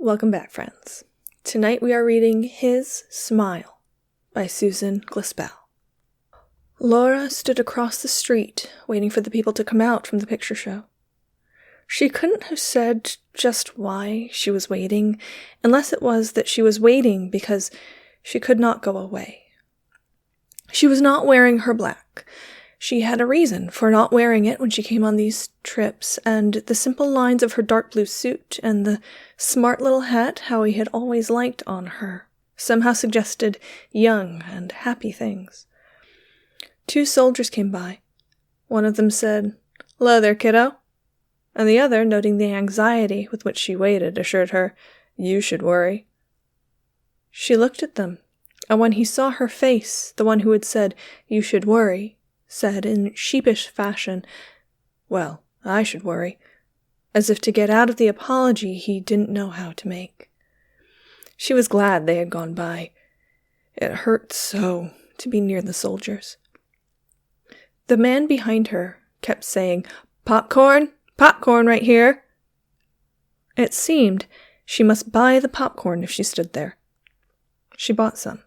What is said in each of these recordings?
Welcome back, friends. Tonight we are reading His Smile by Susan Glaspell. Laura stood across the street, waiting for the people to come out from the picture show. She couldn't have said just why she was waiting, unless it was that she was waiting because she could not go away. She was not wearing her black. She had a reason for not wearing it when she came on these trips, and the simple lines of her dark blue suit and the smart little hat Howie had always liked on her somehow suggested young and happy things. 2 soldiers came by. One of them said, "Hello there, kiddo," and the other, noting the anxiety with which she waited, assured her, "You should worry." She looked at them, and when he saw her face, the one who had said, "You should worry," said in sheepish fashion, "Well, I should worry," as if to get out of the apology he didn't know how to make. She was glad they had gone by. It hurt so to be near the soldiers. The man behind her kept saying, "Popcorn, popcorn right here." It seemed she must buy the popcorn if she stood there. She bought some.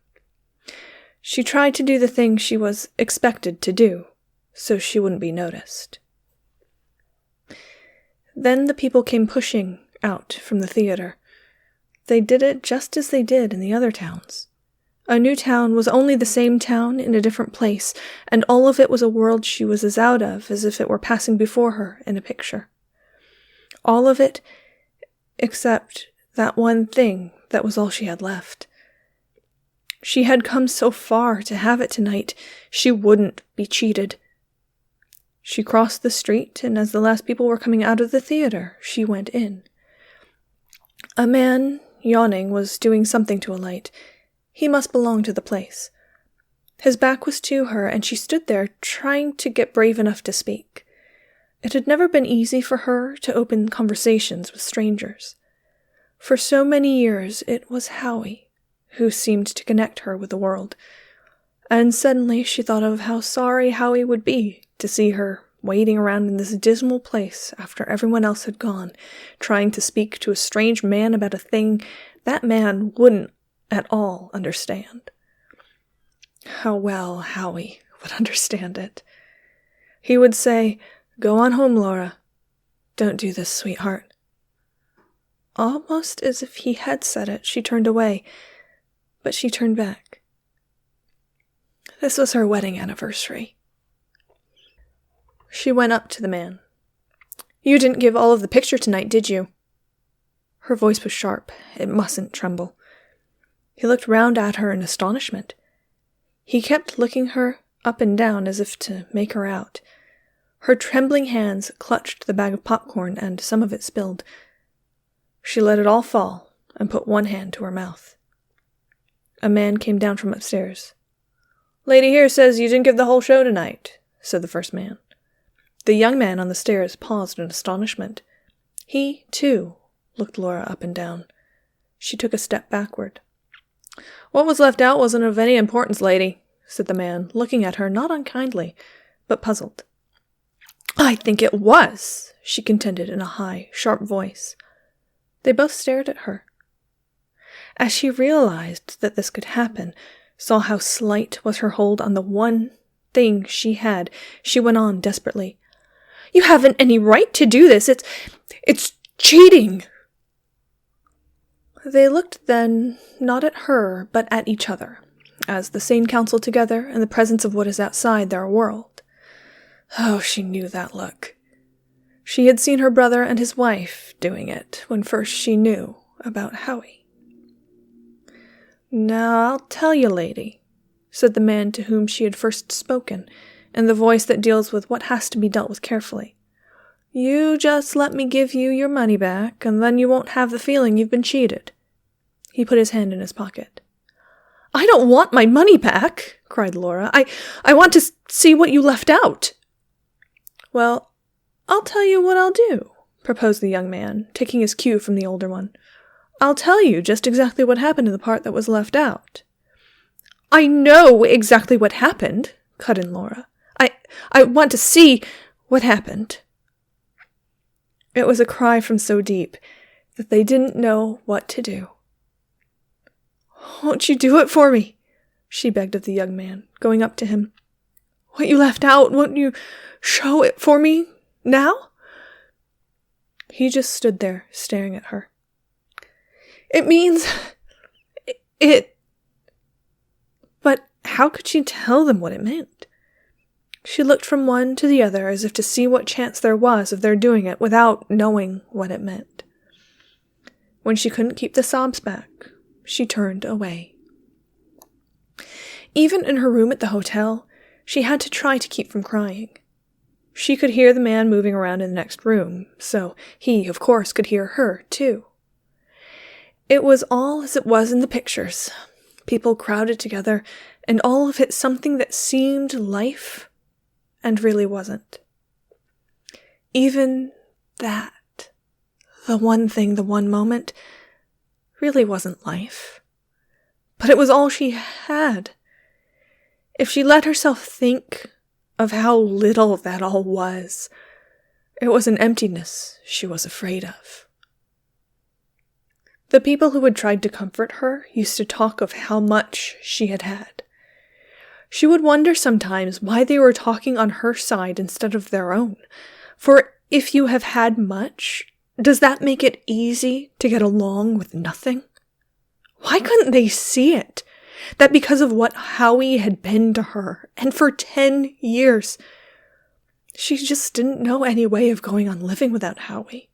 She tried to do the thing she was expected to do, so she wouldn't be noticed. Then the people came pushing out from the theater. They did it just as they did in the other towns. A new town was only the same town in a different place, and all of it was a world she was as out of as if it were passing before her in a picture. All of it except that one thing that was all she had left. She had come so far to have it tonight, she wouldn't be cheated. She crossed the street, and as the last people were coming out of the theater, she went in. A man, yawning, was doing something to a light. He must belong to the place. His back was to her, and she stood there, trying to get brave enough to speak. It had never been easy for her to open conversations with strangers. For so many years, it was Howie who seemed to connect her with the world, and suddenly she thought of how sorry Howie would be to see her waiting around in this dismal place after everyone else had gone, trying to speak to a strange man about a thing that man wouldn't at all understand. How well Howie would understand it. He would say, "Go on home, Laura. Don't do this, sweetheart." Almost as if he had said it, she turned away, but she turned back. This was her wedding anniversary. She went up to the man. "You didn't give all of the picture tonight, did you?" Her voice was sharp. It mustn't tremble. He looked round at her in astonishment. He kept looking her up and down as if to make her out. Her trembling hands clutched the bag of popcorn, and some of it spilled. She let it all fall and put one hand to her mouth. A man came down from upstairs. "Lady here says you didn't give the whole show tonight," said the first man. The young man on the stairs paused in astonishment. He, too, looked Laura up and down. She took a step backward. "What was left out wasn't of any importance, lady," said the man, looking at her not unkindly, but puzzled. "I think it was," she contended in a high, sharp voice. They both stared at her. As she realized that this could happen, saw how slight was her hold on the one thing she had, she went on desperately. "You haven't any right to do this. It's cheating." They looked then, not at her, but at each other, as the sane counsel together in the presence of what is outside their world. Oh, she knew that look. She had seen her brother and his wife doing it when first she knew about Howie. "Now, I'll tell you, lady," said the man to whom she had first spoken, in the voice that deals with what has to be dealt with carefully. "You just let me give you your money back, and then you won't have the feeling you've been cheated." He put his hand in his pocket. "I don't want my money back," cried Laura. I want to see what you left out." "Well, I'll tell you what I'll do," proposed the young man, taking his cue from the older one. "I'll tell you just exactly what happened in the part that was left out." "I know exactly what happened," cut in Laura. I want to see what happened." It was a cry from so deep that they didn't know what to do. "Won't you do it for me?" she begged of the young man, going up to him. "What you left out, won't you show it for me now?" He just stood there, staring at her. "It means... it..." But how could she tell them what it meant? She looked from one to the other as if to see what chance there was of their doing it without knowing what it meant. When she couldn't keep the sobs back, she turned away. Even in her room at the hotel, she had to try to keep from crying. She could hear the man moving around in the next room, so he, of course, could hear her, too. It was all as it was in the pictures. People crowded together, and all of it something that seemed life, and really wasn't. Even that, the one thing, the one moment, really wasn't life. But it was all she had. If she let herself think of how little that all was, it was an emptiness she was afraid of. The people who had tried to comfort her used to talk of how much she had had. She would wonder sometimes why they were talking on her side instead of their own. For if you have had much, does that make it easy to get along with nothing? Why couldn't they see it? That because of what Howie had been to her, and for 10 years, she just didn't know any way of going on living without Howie.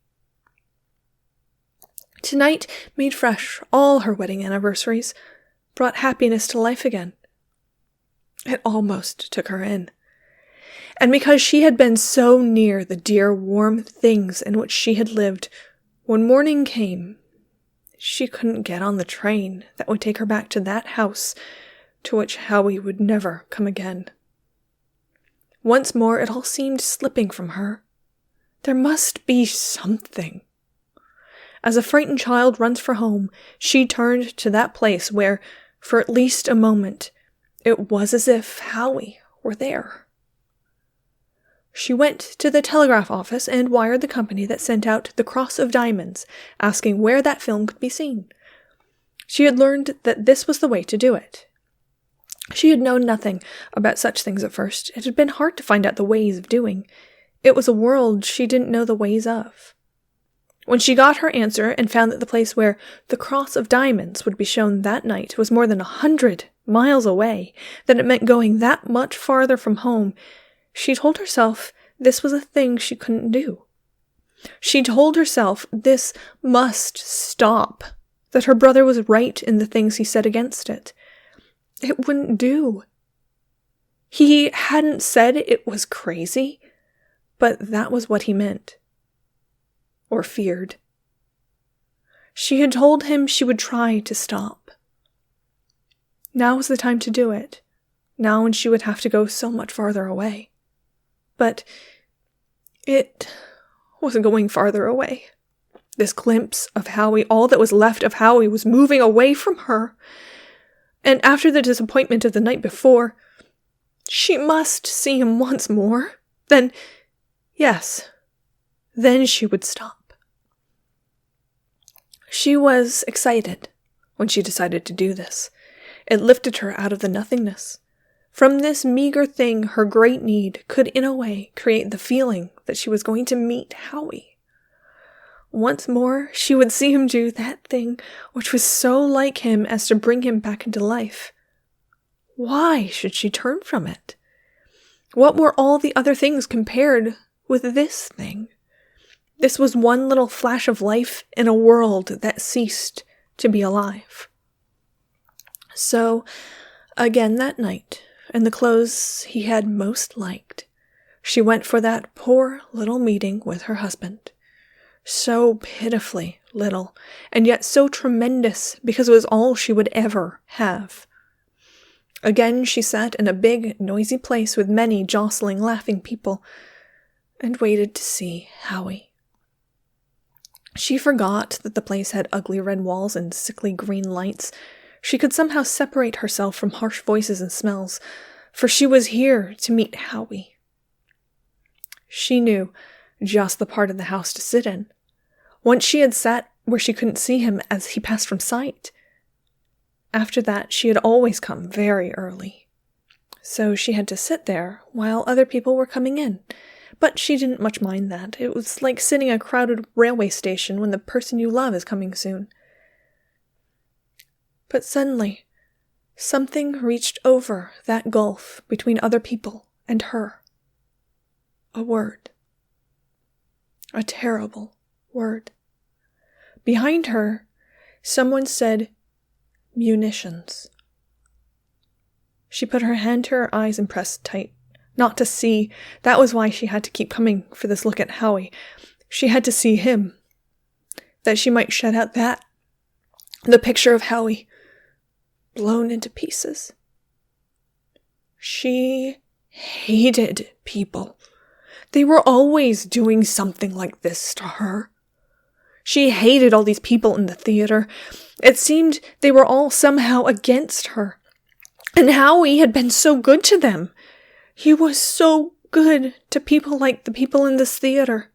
Tonight made fresh all her wedding anniversaries, brought happiness to life again. It almost took her in. And because she had been so near the dear warm things in which she had lived, when morning came, she couldn't get on the train that would take her back to that house to which Howie would never come again. Once more it all seemed slipping from her. There must be something. As a frightened child runs for home, she turned to that place where, for at least a moment, it was as if Howie were there. She went to the telegraph office and wired the company that sent out the Cross of Diamonds, asking where that film could be seen. She had learned that this was the way to do it. She had known nothing about such things at first. It had been hard to find out the ways of doing. It was a world she didn't know the ways of. When she got her answer and found that the place where the Cross of Diamonds would be shown that night was more than 100 miles away, that it meant going that much farther from home, she told herself this was a thing she couldn't do. She told herself this must stop, that her brother was right in the things he said against it. It wouldn't do. He hadn't said it was crazy, but that was what he meant. Or feared. She had told him she would try to stop. Now was the time to do it. Now when she would have to go so much farther away. But it wasn't going farther away. This glimpse of Howie, all that was left of Howie, was moving away from her. And after the disappointment of the night before, she must see him once more. Then, yes, then she would stop. She was excited when she decided to do this. It lifted her out of the nothingness. From this meager thing, her great need could, in a way, create the feeling that she was going to meet Howie. Once more, she would see him do that thing which was so like him as to bring him back into life. Why should she turn from it? What were all the other things compared with this thing? This was one little flash of life in a world that ceased to be alive. So, again that night, in the clothes he had most liked, she went for that poor little meeting with her husband. So pitifully little, and yet so tremendous because it was all she would ever have. Again she sat in a big, noisy place with many jostling, laughing people, and waited to see Howie. She forgot that the place had ugly red walls and sickly green lights. She could somehow separate herself from harsh voices and smells, for she was here to meet Howie. She knew just the part of the house to sit in. Once she had sat where she couldn't see him as he passed from sight. After that, she had always come very early, so she had to sit there while other people were coming in. But she didn't much mind that. It was like sitting in a crowded railway station when the person you love is coming soon. But suddenly, something reached over that gulf between other people and her. A word. A terrible word. Behind her, someone said, "Munitions." She put her hand to her eyes and pressed tight. Not to see. That was why she had to keep coming for this look at Howie. She had to see him. That she might shut out that. The picture of Howie. Blown into pieces. She hated people. They were always doing something like this to her. She hated all these people in the theater. It seemed they were all somehow against her. And Howie had been so good to them. He was so good to people like the people in this theater.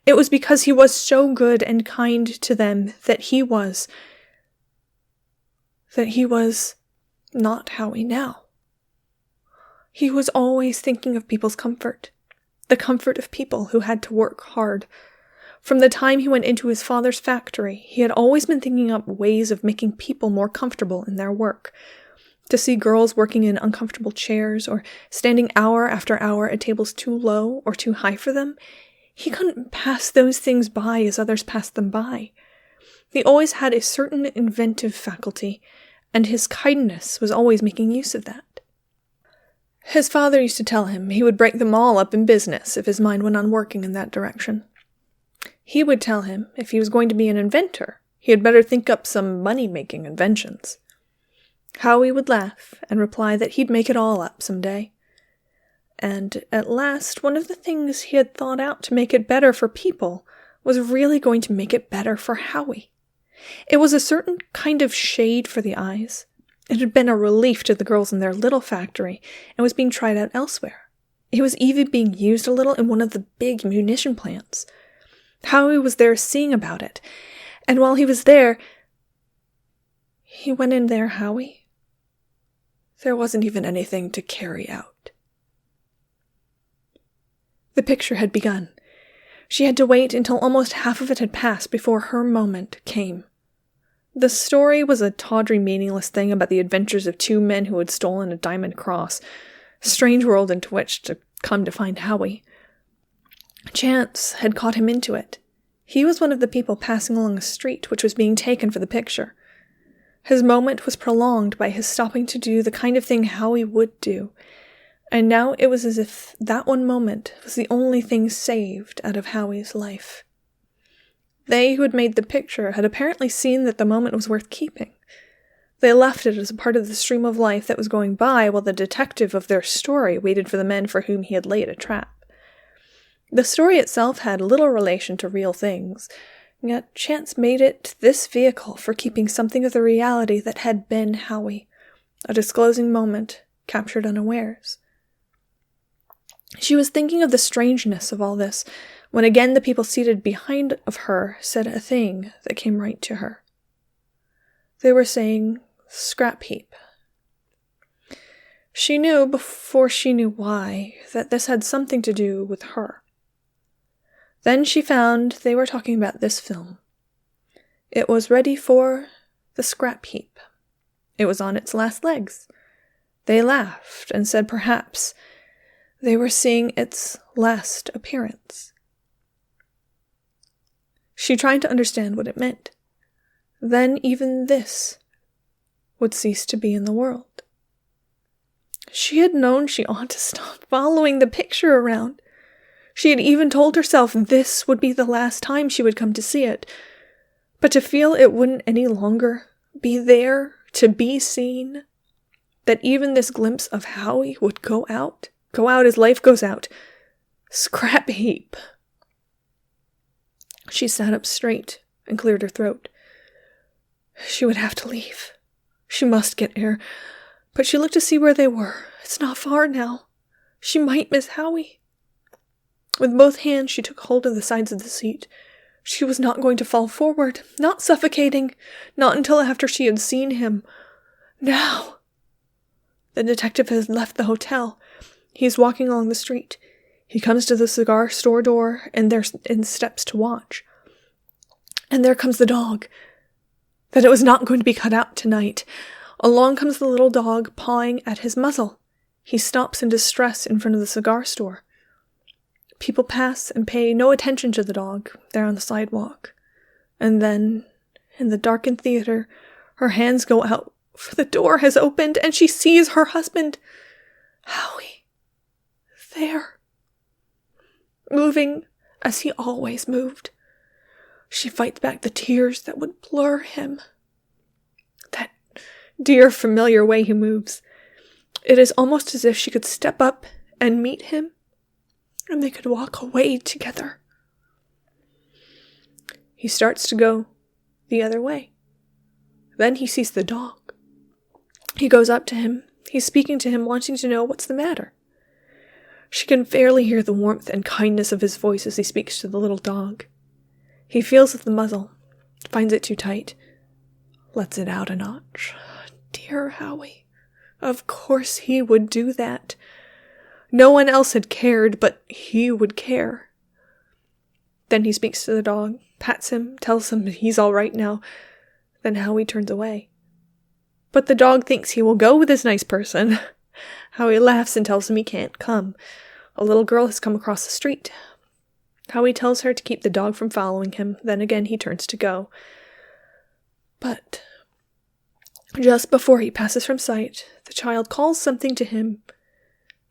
It was because he was so good and kind to them that he was not Howie now. He was always thinking of people's comfort, the comfort of people who had to work hard. From the time he went into his father's factory, he had always been thinking up ways of making people more comfortable in their work. To see girls working in uncomfortable chairs or standing hour after hour at tables too low or too high for them, he couldn't pass those things by as others passed them by. He always had a certain inventive faculty, and his kindness was always making use of that. His father used to tell him he would break them all up in business if his mind went on working in that direction. He would tell him if he was going to be an inventor, he had better think up some money-making inventions. Howie would laugh and reply that he'd make it all up some day. And at last, one of the things he had thought out to make it better for people was really going to make it better for Howie. It was a certain kind of shade for the eyes. It had been a relief to the girls in their little factory and was being tried out elsewhere. It was even being used a little in one of the big munition plants. Howie was there seeing about it, and while he was there, he went in there, Howie. There wasn't even anything to carry out. The picture had begun. She had to wait until almost half of it had passed before her moment came. The story was a tawdry, meaningless thing about the adventures of two men who had stolen a diamond cross, a strange world into which to come to find Howie. Chance had caught him into it. He was one of the people passing along a street which was being taken for the picture. His moment was prolonged by his stopping to do the kind of thing Howie would do, and now it was as if that one moment was the only thing saved out of Howie's life. They who had made the picture had apparently seen that the moment was worth keeping. They left it as a part of the stream of life that was going by while the detective of their story waited for the men for whom he had laid a trap. The story itself had little relation to real things, yet chance made it this vehicle for keeping something of the reality that had been Howie, a disclosing moment captured unawares. She was thinking of the strangeness of all this, when again the people seated behind of her said a thing that came right to her. They were saying, "Scrap heap." She knew, before she knew why, that this had something to do with her. Then she found they were talking about this film. It was ready for the scrap heap. It was on its last legs. They laughed and said perhaps they were seeing its last appearance. She tried to understand what it meant. Then even this would cease to be in the world. She had known she ought to stop following the picture around. She had even told herself this would be the last time she would come to see it. But to feel it wouldn't any longer be there to be seen, that even this glimpse of Howie would go out as life goes out, scrap heap. She sat up straight and cleared her throat. She would have to leave. She must get air. But she looked to see where they were. It's not far now. She might miss Howie. With both hands she took hold of the sides of the seat. She was not going to fall forward, not suffocating, not until after she had seen him. Now! The detective has left the hotel. He is walking along the street. He comes to the cigar store door and steps to watch. And there comes the dog. That it was not going to be cut out tonight. Along comes the little dog, pawing at his muzzle. He stops in distress in front of the cigar store. People pass and pay no attention to the dog there on the sidewalk. And then, in the darkened theater, her hands go out, for the door has opened, and she sees her husband, Howie, there, moving as he always moved. She fights back the tears that would blur him. That dear, familiar way he moves. It is almost as if she could step up and meet him, and they could walk away together. He starts to go the other way. Then he sees the dog. He goes up to him. He's speaking to him, wanting to know what's the matter. She can fairly hear the warmth and kindness of his voice as he speaks to the little dog. He feels at the muzzle, finds it too tight, lets it out a notch. Dear Howie. Of course he would do that. No one else had cared, but he would care. Then he speaks to the dog, pats him, tells him he's all right now. Then Howie turns away. But the dog thinks he will go with this nice person. Howie laughs and tells him he can't come. A little girl has come across the street. Howie tells her to keep the dog from following him. Then again he turns to go. But just before he passes from sight, the child calls something to him,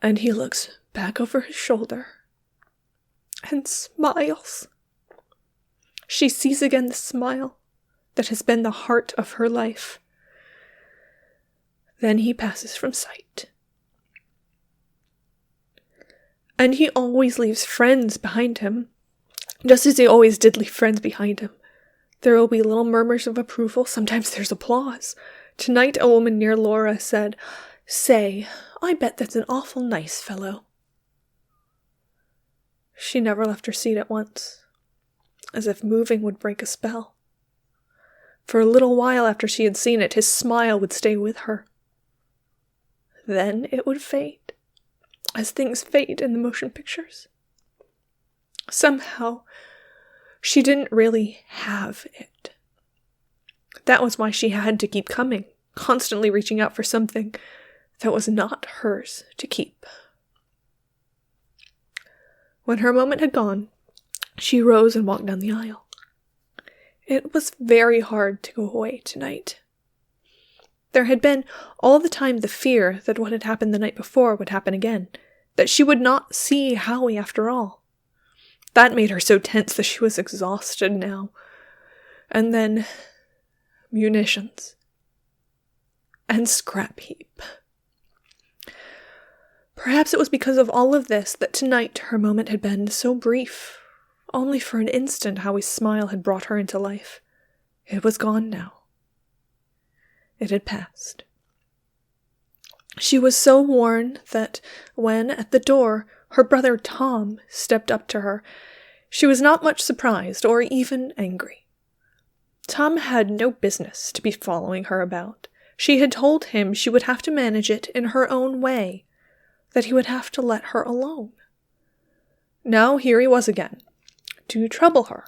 and he looks back over his shoulder and smiles. She sees again the smile that has been the heart of her life. Then he passes from sight. And he always leaves friends behind him, just as he always did leave friends behind him. There will be little murmurs of approval, sometimes there's applause. Tonight a woman near Laura said, "Say, I bet that's an awful nice fellow." She never left her seat at once, as if moving would break a spell. For a little while after she had seen it, his smile would stay with her. Then it would fade, as things fade in the motion pictures. Somehow, she didn't really have it. That was why she had to keep coming, constantly reaching out for something that was not hers to keep. When her moment had gone, she rose and walked down the aisle. It was very hard to go away tonight. There had been all the time the fear that what had happened the night before would happen again, that she would not see Howie after all. That made her so tense that she was exhausted now. And then munitions and scrap heap. Perhaps it was because of all of this that tonight her moment had been so brief. Only for an instant Howie's smile had brought her into life. It was gone now. It had passed. She was so worn that when, at the door, her brother Tom stepped up to her, she was not much surprised or even angry. Tom had no business to be following her about. She had told him she would have to manage it in her own way, that he would have to let her alone. Now here he was again, to trouble her,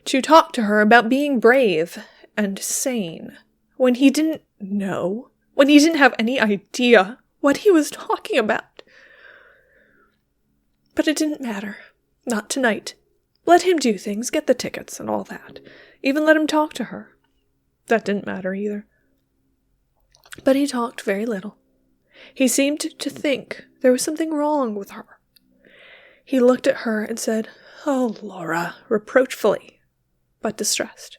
to talk to her about being brave and sane, when he didn't know, when he didn't have any idea what he was talking about. But it didn't matter. Not tonight. Let him do things, get the tickets and all that. Even let him talk to her. That didn't matter either. But he talked very little. He seemed to think there was something wrong with her. He looked at her and said, "Oh, Laura," reproachfully, but distressed.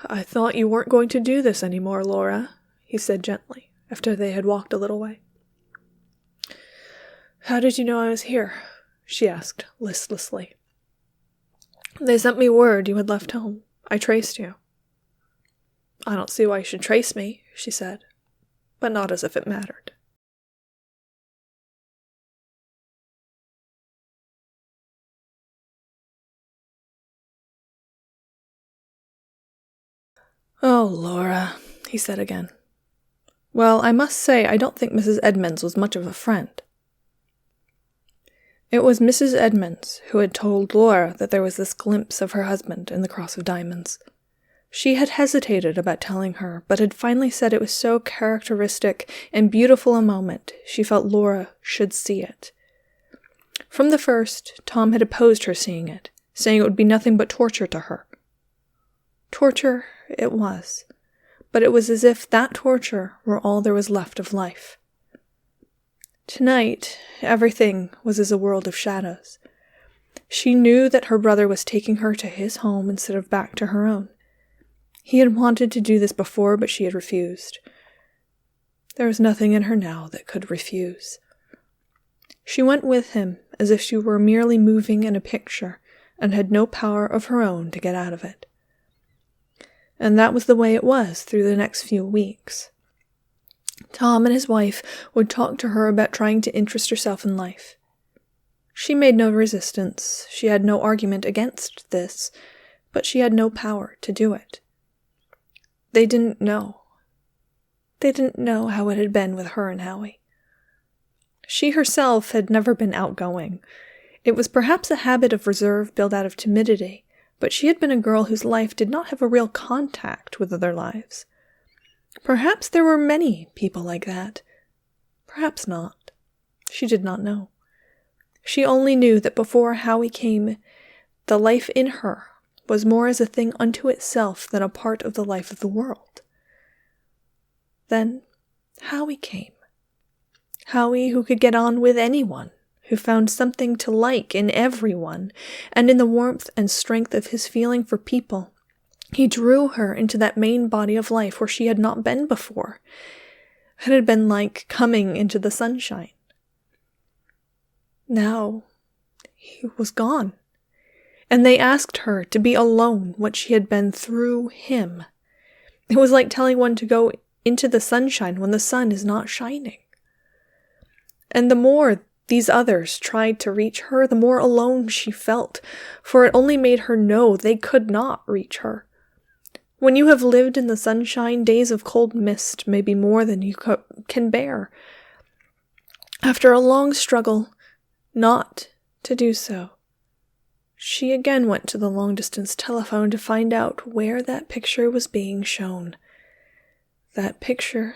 "I thought you weren't going to do this anymore, Laura," he said gently, after they had walked a little way. "How did you know I was here?" she asked listlessly. "They sent me word you had left home. I traced you." "I don't see why you should trace me," she said, but not as if it mattered. "Oh, Laura," he said again. "Well, I must say I don't think Mrs. Edmonds was much of a friend." It was Mrs. Edmonds who had told Laura that there was this glimpse of her husband in the Cross of Diamonds. She had hesitated about telling her, but had finally said it was so characteristic and beautiful a moment, she felt Laura should see it. From the first, Tom had opposed her seeing it, saying it would be nothing but torture to her. Torture it was, but it was as if that torture were all there was left of life. Tonight, everything was as a world of shadows. She knew that her brother was taking her to his home instead of back to her own. He had wanted to do this before, but she had refused. There was nothing in her now that could refuse. She went with him as if she were merely moving in a picture and had no power of her own to get out of it. And that was the way it was through the next few weeks. Tom and his wife would talk to her about trying to interest herself in life. She made no resistance, she had no argument against this, but she had no power to do it. They didn't know. They didn't know how it had been with her and Howie. She herself had never been outgoing. It was perhaps a habit of reserve built out of timidity, but she had been a girl whose life did not have a real contact with other lives. Perhaps there were many people like that. Perhaps not. She did not know. She only knew that before Howie came, the life in her was more as a thing unto itself than a part of the life of the world. Then Howie came. Howie who could get on with anyone, who found something to like in everyone, and in the warmth and strength of his feeling for people, he drew her into that main body of life where she had not been before. It had been like coming into the sunshine. Now, he was gone, and they asked her to be alone what she had been through him. It was like telling one to go into the sunshine when the sun is not shining. And the more these others tried to reach her, the more alone she felt, for it only made her know they could not reach her. When you have lived in the sunshine, days of cold mist may be more than you can bear. After a long struggle not to do so, she again went to the long-distance telephone to find out where that picture was being shown. That picture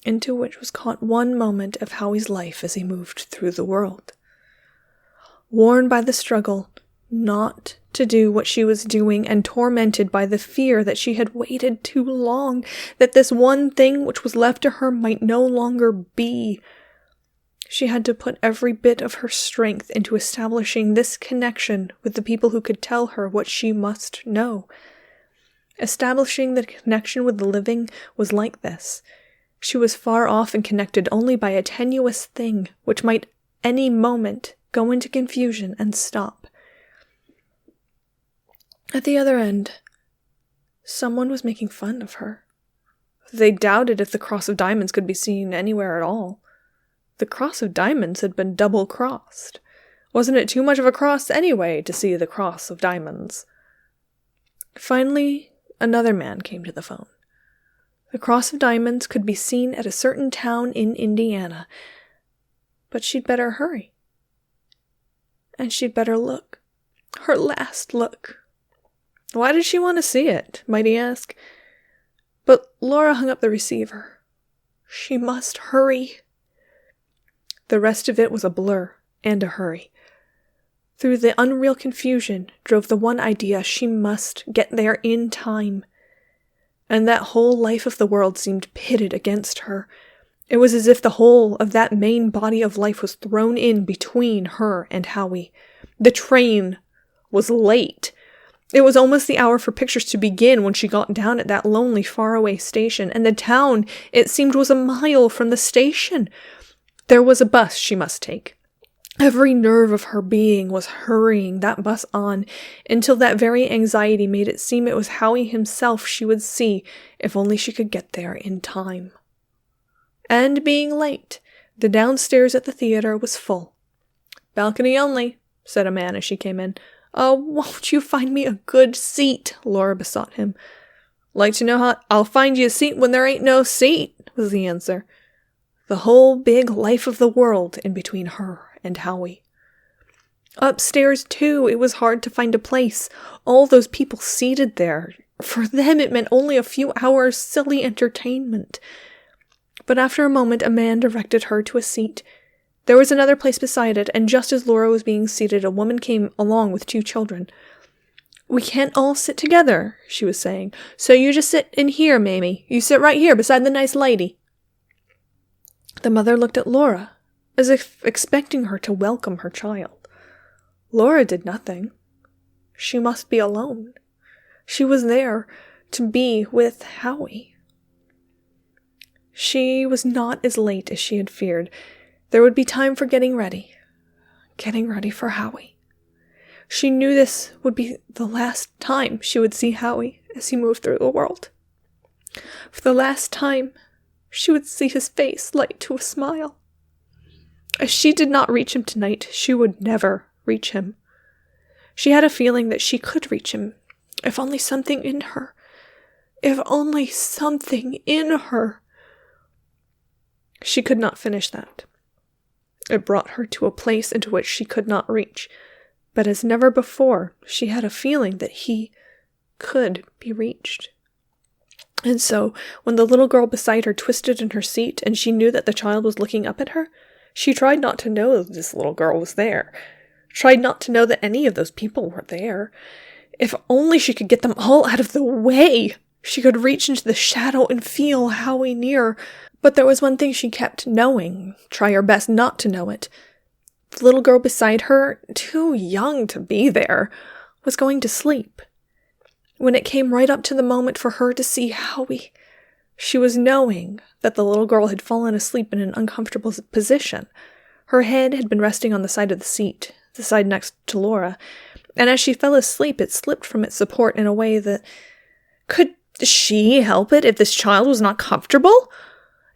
into which was caught one moment of Howie's life as he moved through the world. Worn by the struggle not to do what she was doing, and tormented by the fear that she had waited too long, that this one thing which was left to her might no longer be. She had to put every bit of her strength into establishing this connection with the people who could tell her what she must know. Establishing the connection with the living was like this. She was far off and connected only by a tenuous thing which might any moment go into confusion and stop. At the other end, someone was making fun of her. They doubted if the Cross of Diamonds could be seen anywhere at all. The Cross of Diamonds had been double-crossed. Wasn't it too much of a cross anyway to see the Cross of Diamonds? Finally, another man came to the phone. The Cross of Diamonds could be seen at a certain town in Indiana, but she'd better hurry. And she'd better look. Her last look. Why did she want to see it, might he ask? But Laura hung up the receiver. She must hurry. The rest of it was a blur and a hurry. Through the unreal confusion drove the one idea: she must get there in time. And that whole life of the world seemed pitted against her. It was as if the whole of that main body of life was thrown in between her and Howie. The train was late. It was almost the hour for pictures to begin when she got down at that lonely, faraway station, and the town, it seemed, was a mile from the station. There was a bus she must take. Every nerve of her being was hurrying that bus on, until that very anxiety made it seem it was Howie himself she would see, if only she could get there in time. And being late, the downstairs at the theater was full. "Balcony only," said a man as she came in. "Oh, won't you find me a good seat?" Laura besought him. Like to know how I'll find you a seat when there ain't no seat, was the answer. The whole big life of the world in between her and Howie. Upstairs, too, it was hard to find a place. All those people seated there. For them, it meant only a few hours' silly entertainment. But after a moment, a man directed her to a seat. There was another place beside it, and just as Laura was being seated, a woman came along with 2 children. "We can't all sit together," she was saying. "So you just sit in here, Mamie. You sit right here beside the nice lady." The mother looked at Laura, as if expecting her to welcome her child. Laura did nothing. She must be alone. She was there to be with Howie. She was not as late as she had feared. There would be time for getting ready for Howie. She knew this would be the last time she would see Howie as he moved through the world. For the last time, she would see his face light to a smile. As she did not reach him tonight, she would never reach him. She had a feeling that she could reach him, if only something in her. She could not finish that. It brought her to a place into which she could not reach, but as never before, she had a feeling that he could be reached. And so, when the little girl beside her twisted in her seat and she knew that the child was looking up at her, she tried not to know that this little girl was there. Tried not to know that any of those people were there. If only she could get them all out of the way! She could reach into the shadow and feel Howie near. But there was one thing she kept knowing. Try her best not to know it. The little girl beside her, too young to be there, was going to sleep. When it came right up to the moment for her to see Howie, she was knowing that the little girl had fallen asleep in an uncomfortable position. Her head had been resting on the side of the seat, the side next to Laura, and as she fell asleep, it slipped from its support in a way that... Could she help it if this child was not comfortable?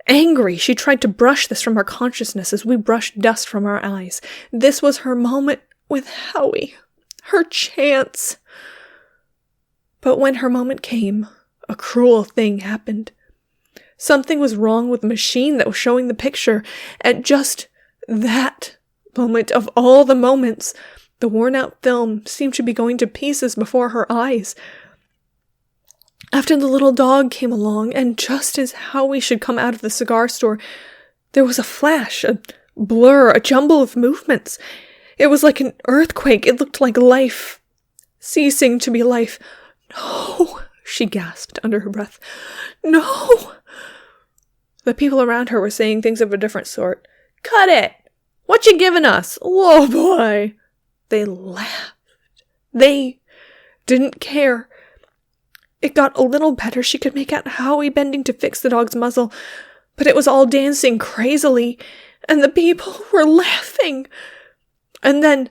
Angry, she tried to brush this from her consciousness as we brush dust from our eyes. This was her moment with Howie. Her chance. But when her moment came, a cruel thing happened. Something was wrong with the machine that was showing the picture. At just that moment of all the moments, the worn-out film seemed to be going to pieces before her eyes. After the little dog came along, and just as Howie should come out of the cigar store, there was a flash, a blur, a jumble of movements. It was like an earthquake. It looked like life, ceasing to be life. "No," she gasped under her breath. "No!" The people around her were saying things of a different sort. "Cut it! What you giving us? Oh boy!" They laughed. They didn't care. It got a little better. She could make out Howie bending to fix the dog's muzzle, but it was all dancing crazily, and the people were laughing. And then,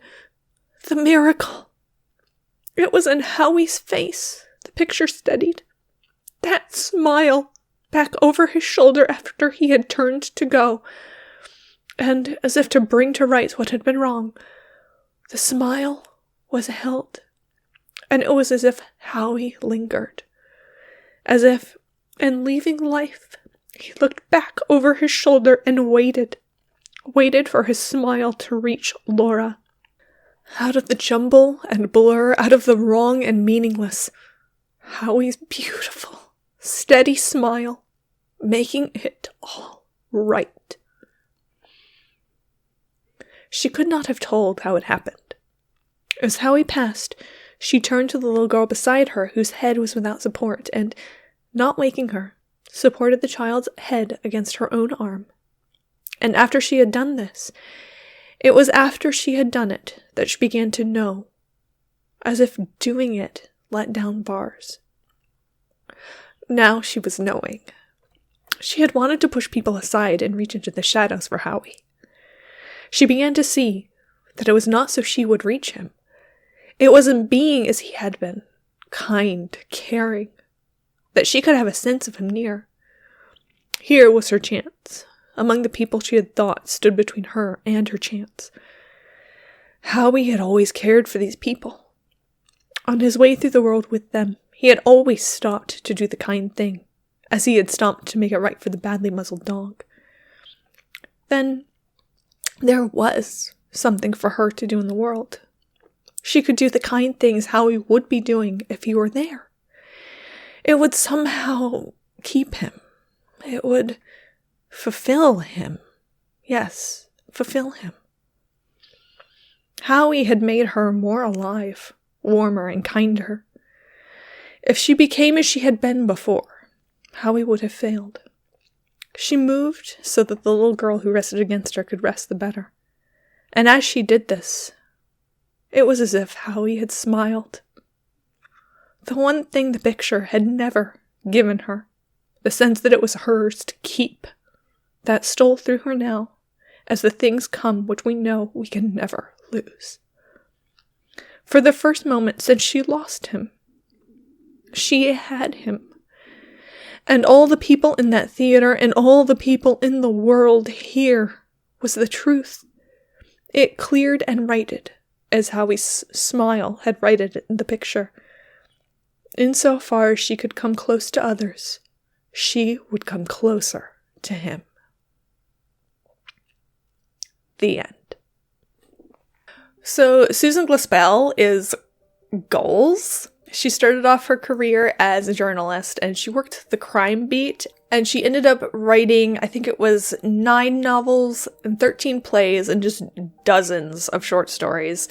the miracle. It was in Howie's face. The picture steadied. That smile back over his shoulder after he had turned to go. And, as if to bring to rights what had been wrong, the smile was held. And it was as if Howie lingered. As if, in leaving life, he looked back over his shoulder and waited for his smile to reach Laura. Out of the jumble and blur, out of the wrong and meaningless, Howie's beautiful, steady smile, making it all right. She could not have told how it happened. As Howie passed, she turned to the little girl beside her, whose head was without support, and, not waking her, supported the child's head against her own arm. And after she had done this, it was after she had done it that she began to know, as if doing it let down bars. Now she was knowing. She had wanted to push people aside and reach into the shadows for Howie. She began to see that it was not so she would reach him. It was in being as he had been, kind, caring, that she could have a sense of him near. Here was her chance, among the people she had thought stood between her and her chance. Howie had always cared for these people. On his way through the world with them, He had always stopped to do the kind thing, as he had stopped to make it right for the badly muzzled dog. Then there was something for her to do in the world. She could do the kind things Howie would be doing if he were there. It would somehow keep him. It would fulfill him. Yes, fulfill him. Howie had made her more alive, warmer and kinder. If she became as she had been before, Howie would have failed. She moved so that the little girl who rested against her could rest the better. And as she did this, it was as if Howie had smiled. The one thing the picture had never given her, the sense that it was hers to keep, that stole through her now, as the things come which we know we can never lose. For the first moment since she lost him, she had him. And all the people in that theater and all the people in the world here was the truth. It cleared and righted, as Howie's smile had righted the picture. Insofar as she could come close to others, she would come closer to him. The end. So Susan Glaspell is goals. She started off her career as a journalist, and she worked the crime beat, and she ended up writing, I think it was 9 novels and 13 plays and just dozens of short stories.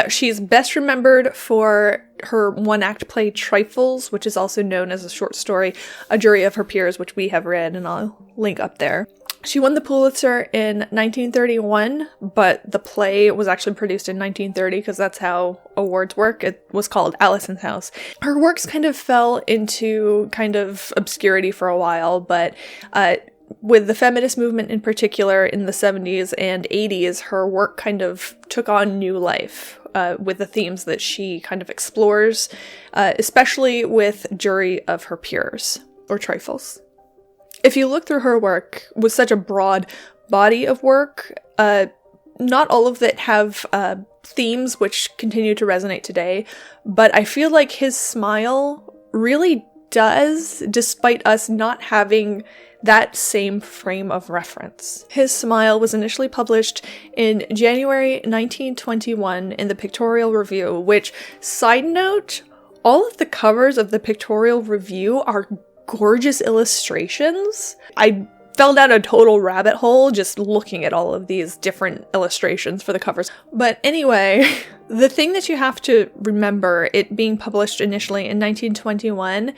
She's best remembered for her one-act play Trifles, which is also known as a short story, A Jury of Her Peers, which we have read, and I'll link up there. She won the Pulitzer in 1931, but the play was actually produced in 1930 because that's how awards work. It was called Allison's House. Her works kind of fell into kind of obscurity for a while, but with the feminist movement in particular in the 70s and 80s, her work kind of took on new life with the themes that she kind of explores, especially with Jury of Her Peers, or Trifles. If you look through her work with such a broad body of work, not all of it have themes which continue to resonate today, but I feel like his smile really does, despite us not having that same frame of reference. His Smile was initially published in January 1921 in the Pictorial Review, which, side note, all of the covers of the Pictorial Review are gorgeous illustrations. I fell down a total rabbit hole just looking at all of these different illustrations for the covers. But anyway, the thing that you have to remember, it being published initially in 1921,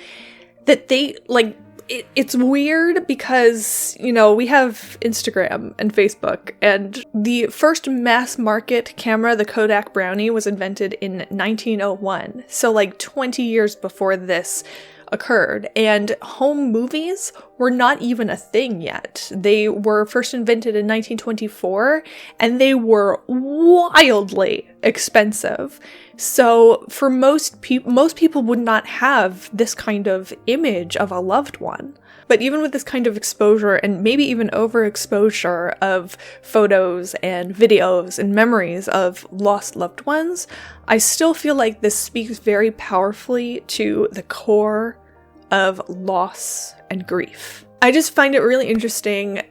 that they, it's weird because, we have Instagram and Facebook, and the first mass market camera, the Kodak Brownie, was invented in 1901. So 20 years before this occurred, and home movies were not even a thing yet. They were first invented in 1924, and they were wildly expensive. So for most people would not have this kind of image of a loved one. But even with this kind of exposure, and maybe even overexposure of photos and videos and memories of lost loved ones, I still feel like this speaks very powerfully to the core of loss and grief. I just find it really interesting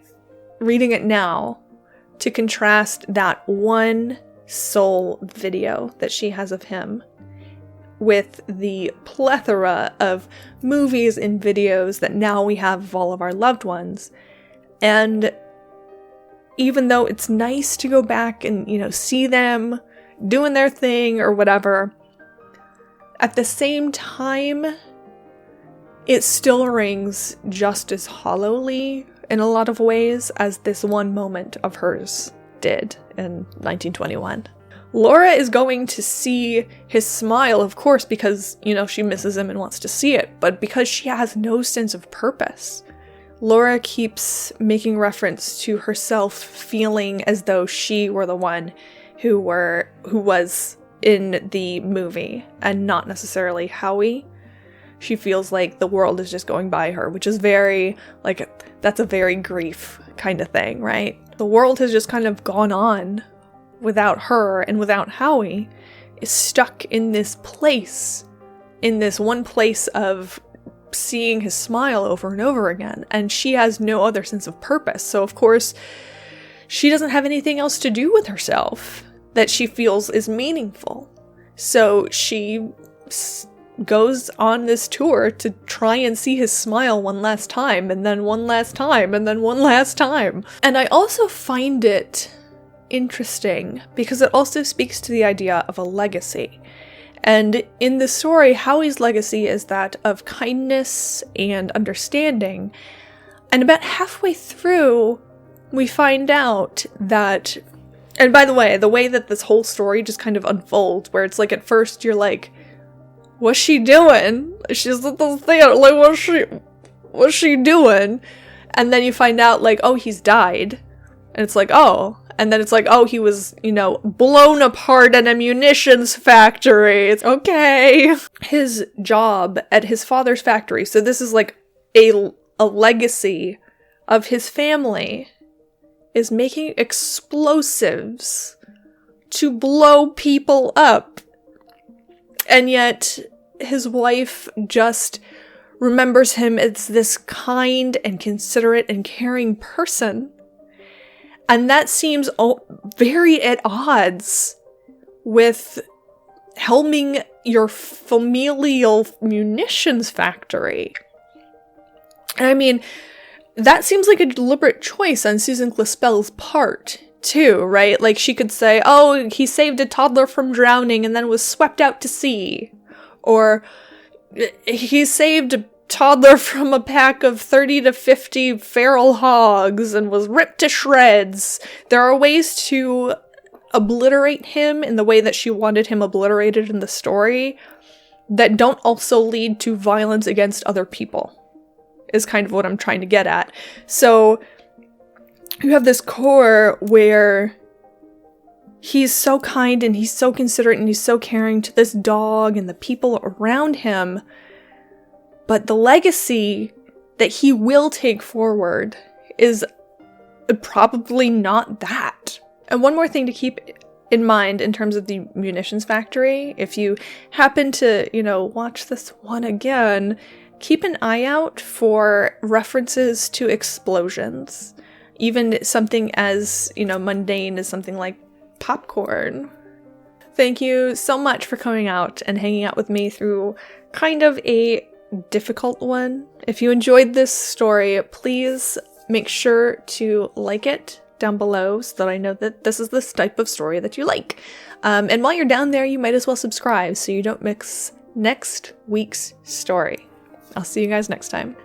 reading it now to contrast that one sole video that she has of him with the plethora of movies and videos that now we have of all of our loved ones. And even though it's nice to go back and, see them doing their thing or whatever, at the same time, it still rings just as hollowly in a lot of ways as this one moment of hers did in 1921. Laura is going to see his smile, of course, because, she misses him and wants to see it, but because she has no sense of purpose. Laura keeps making reference to herself feeling as though she were the one who was in the movie and not necessarily Howie. She feels like the world is just going by her, which is very, that's a very grief kind of thing, right? The world has just kind of gone on without her, and without Howie is stuck in this place in this one place of seeing his smile over and over again, and she has no other sense of purpose. So of course, she doesn't have anything else to do with herself that she feels is meaningful. So she goes on this tour to try and see his smile one last time, and then one last time, and then one last time. And I also find it interesting because it also speaks to the idea of a legacy. And in the story, Howie's legacy is that of kindness and understanding. And about halfway through, we find out that, and by the way that this whole story just kind of unfolds, where it's like at first you're like, what's she doing? She's at the theater, like what's she doing? And then you find out like, oh, he's died. And it's like, oh. And then it's like, oh, he was, blown apart in a munitions factory. It's okay. His job at his father's factory. So this is like a legacy of his family, is making explosives to blow people up. And yet his wife just remembers him as this kind and considerate and caring person. And that seems very at odds with helming your familial munitions factory. And I mean, that seems like a deliberate choice on Susan Glaspell's part, too, right? Like, she could say, oh, he saved a toddler from drowning and then was swept out to sea. Or, he saved a toddler from a pack of 30 to 50 feral hogs and was ripped to shreds. There are ways to obliterate him in the way that she wanted him obliterated in the story that don't also lead to violence against other people, is kind of what I'm trying to get at. So you have this core where he's so kind and he's so considerate and he's so caring to this dog and the people around him. But the legacy that he will take forward is probably not that. And one more thing to keep in mind in terms of the munitions factory, if you happen to, watch this one again, keep an eye out for references to explosions. Even something as, mundane as something like popcorn. Thank you so much for coming out and hanging out with me through kind of a difficult one. If you enjoyed this story, please make sure to like it down below so that I know that this is the type of story that you like. And while you're down there, you might as well subscribe so you don't miss next week's story. I'll see you guys next time.